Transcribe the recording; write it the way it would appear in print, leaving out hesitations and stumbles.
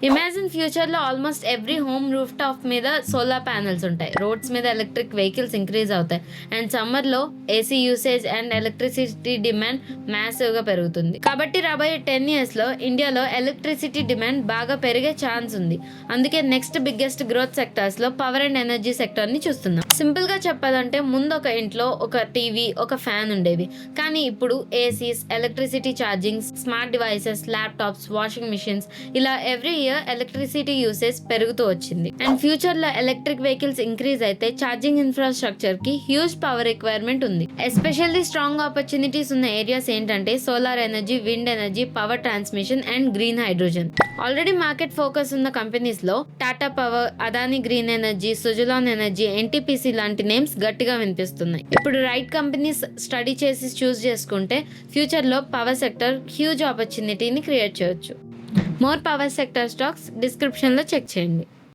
Imagine ఫ్యూచర్లో almost every home roof top మీద solar panels ఉంటాయి. రోడ్స్ మీద ఎలక్ట్రిక్ వెహికల్స్ ఇంక్రీజ్ అవుతాయి. అండ్ సమ్మర్లో AC usage and electricity demand మ్యాసివ్గా పెరుగుతుంది. కాబట్టి రాబోయే 10 yearsలో ఇండియాలో ఎలక్ట్రిసిటీ డిమాండ్ బాగా పెరిగే ఛాన్స్ ఉంది. అందుకే నెక్స్ట్ బిగ్గెస్ట్ గ్రోత్ సెక్టార్స్లో పవర్ అండ్ ఎనర్జీ సెక్టర్ని చూస్తున్నాం. సింపుల్గా చెప్పాలంటే ముందు ఒక ఇంట్లో ఒక టీవీ, ఒక ఫ్యాన్ ఉండేవి. కానీ ఇప్పుడు ACs, electricity chargings, smart devices, laptops, washing machines ఇలా ఎవ్రీ ఇయర్ ఎలక్ట్రిసిటీ యూసేజ్ పెరుగుతూ వచ్చింది. అండ్ ఫ్యూచర్లో ఎలక్ట్రిక్ వెహికల్స్ ఇంక్రీజ్ అయితే ఛార్జింగ్ ఇన్ఫ్రాస్ట్రక్చర్ కి హ్యూజ్ పవర్ రిక్వైర్మెంట్ ఉంది. ఎస్పెషల్లీ స్ట్రాంగ్ ఆపర్చునిటీస్ ఉన్న ఏరియాస్ ఏంటంటే solar energy, wind energy, power transmission and green hydrogen. Already market focus ఉన్న కంపెనీస్ లో Tata power, Adani green energy, Suzlon energy, NTPC లాంటి names గట్టిగా వినిపిస్తున్నాయి. ఇప్పుడు రైట్ కంపెనీస్ స్టడీ చేసి చూస్ చేసుకుంటే ఫ్యూచర్ లో పవర్ సెక్టర్ హ్యూజ్ ఆపర్చునిటీని క్రియేట్ చేయొచ్చు. మోర్ పవర్ సెక్టర్ స్టాక్స్ డిస్క్రిప్షన్లో చెక్ చేయండి.